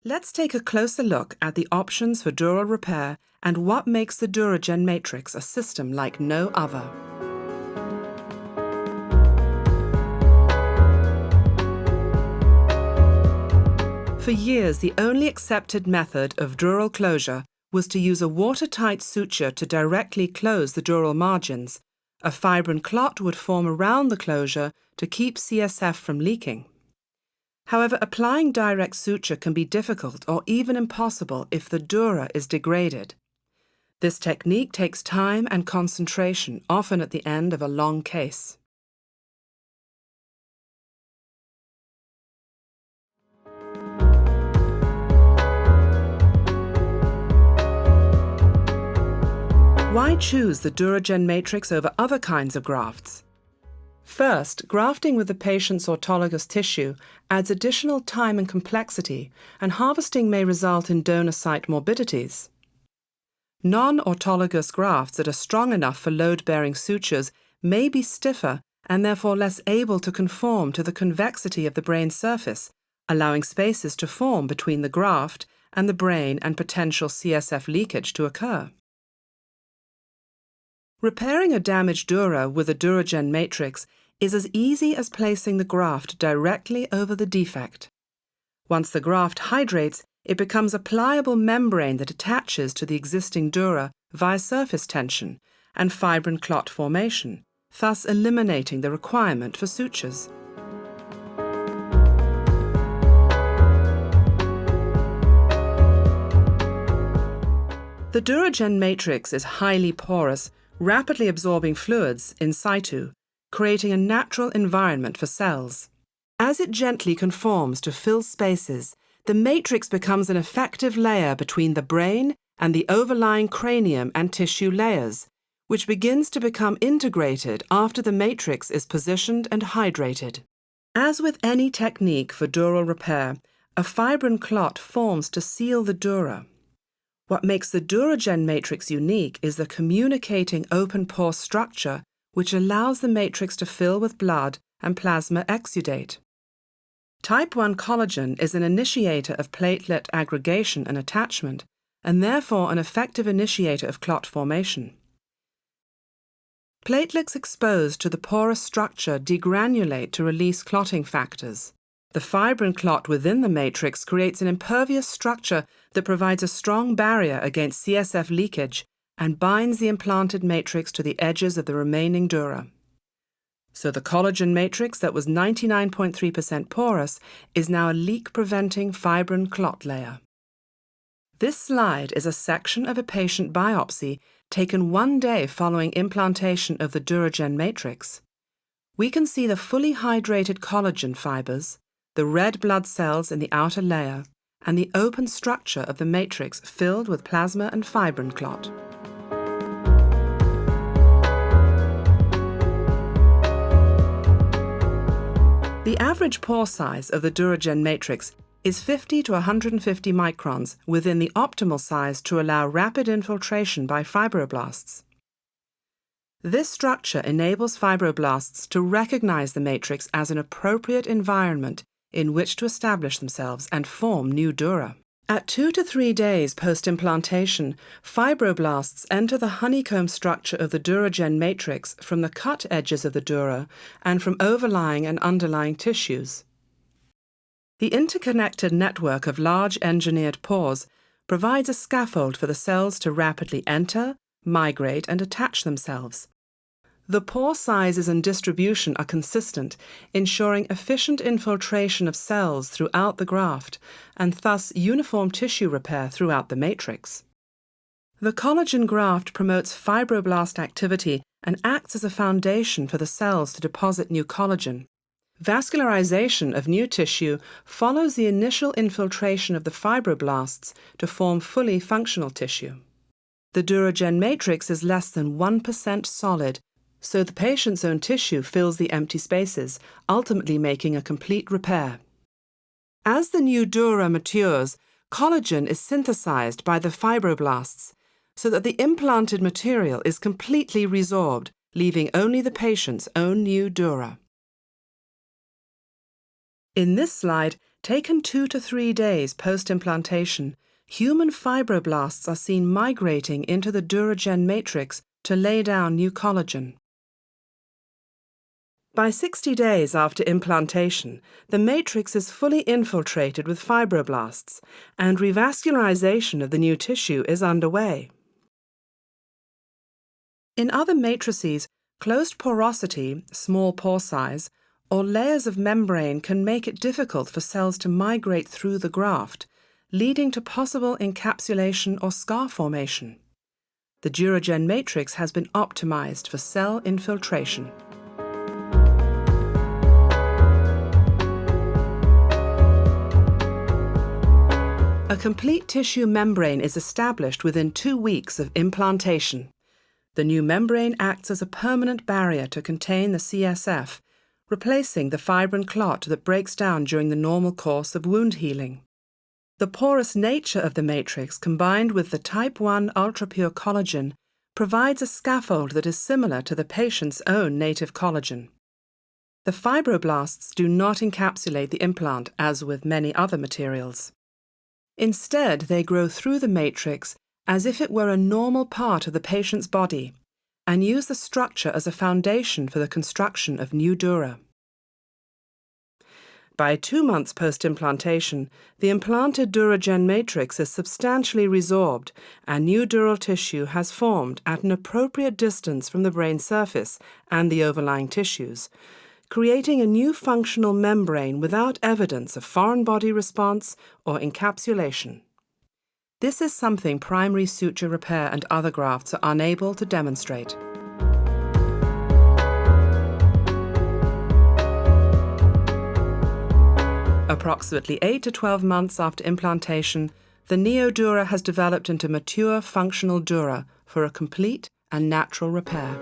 Let's take a closer look at the options for dural repair and what makes the Duragen matrix a system like no other. For years, the only accepted method of dural closure was to use a watertight suture to directly close the dural margins. A fibrin clot would form around the closure to keep CSF from leaking. However, applying direct suture can be difficult or even impossible if the dura is degraded. This technique takes time and concentration, often at the end of a long case. Why choose the Duragen matrix over other kinds of grafts? First, grafting with the patient's autologous tissue adds additional time and complexity, and harvesting may result in donor site morbidities. Non-autologous grafts that are strong enough for load-bearing sutures may be stiffer and therefore less able to conform to the convexity of the brain surface, allowing spaces to form between the graft and the brain and potential CSF leakage to occur. Repairing a damaged dura with a Duragen matrix is as easy as placing the graft directly over the defect. Once the graft hydrates, it becomes a pliable membrane that attaches to the existing dura via surface tension and fibrin clot formation, thus eliminating the requirement for sutures. The Duragen matrix is highly porous, rapidly absorbing fluids in situ, creating a natural environment for cells. As it gently conforms to fill spaces, the matrix becomes an effective layer between the brain and the overlying cranium and tissue layers, which begins to become integrated after the matrix is positioned and hydrated. As with any technique for dural repair, a fibrin clot forms to seal the dura. What makes the Duragen matrix unique is the communicating open pore structure, which allows the matrix to fill with blood and plasma exudate. Type 1 collagen is an initiator of platelet aggregation and attachment, and therefore an effective initiator of clot formation. Platelets exposed to the porous structure degranulate to release clotting factors. The fibrin clot within the matrix creates an impervious structure that provides a strong barrier against CSF leakage and binds the implanted matrix to the edges of the remaining dura. So the collagen matrix that was 99.3% porous is now a leak-preventing fibrin clot layer. This slide is a section of a patient biopsy taken 1 day following implantation of the Duragen matrix. We can see the fully hydrated collagen fibers, the red blood cells in the outer layer, and the open structure of the matrix filled with plasma and fibrin clot. The average pore size of the Duragen matrix is 50 to 150 microns within the optimal size to allow rapid infiltration by fibroblasts. This structure enables fibroblasts to recognize the matrix as an appropriate environment in which to establish themselves and form new dura. At 2 to 3 days post-implantation, fibroblasts enter the honeycomb structure of the Duragen matrix from the cut edges of the dura and from overlying and underlying tissues. The interconnected network of large engineered pores provides a scaffold for the cells to rapidly enter, migrate, and attach themselves. The pore sizes and distribution are consistent, ensuring efficient infiltration of cells throughout the graft and thus uniform tissue repair throughout the matrix. The collagen graft promotes fibroblast activity and acts as a foundation for the cells to deposit new collagen. Vascularization of new tissue follows the initial infiltration of the fibroblasts to form fully functional tissue. The Duragen matrix is less than 1% solid, so the patient's own tissue fills the empty spaces, ultimately making a complete repair. As the new dura matures, collagen is synthesized by the fibroblasts so that the implanted material is completely resorbed, leaving only the patient's own new dura. In this slide, Taken 2 to 3 days post-implantation, human fibroblasts are seen migrating into the Duragen matrix to lay down new collagen. By 60 days after implantation, the matrix is fully infiltrated with fibroblasts, and revascularization of the new tissue is underway. In other matrices, closed porosity, small pore size, or layers of membrane can make it difficult for cells to migrate through the graft, leading to possible encapsulation or scar formation. The Duragen matrix has been optimized for cell infiltration. A complete tissue membrane is established within 2 weeks of implantation. The new membrane acts as a permanent barrier to contain the CSF, replacing the fibrin clot that breaks down during the normal course of wound healing. The porous nature of the matrix, combined with the type 1 ultrapure collagen, provides a scaffold that is similar to the patient's own native collagen. The fibroblasts do not encapsulate the implant as with many other materials. Instead, they grow through the matrix as if it were a normal part of the patient's body, and use the structure as a foundation for the construction of new dura. By 2 months post-implantation, the implanted Duragen matrix is substantially resorbed and new dural tissue has formed at an appropriate distance from the brain surface and the overlying tissues, creating a new functional membrane without evidence of foreign body response or encapsulation. This is something primary suture repair and other grafts are unable to demonstrate. Approximately 8 to 12 months after implantation, the Neodura has developed into mature functional dura for a complete and natural repair.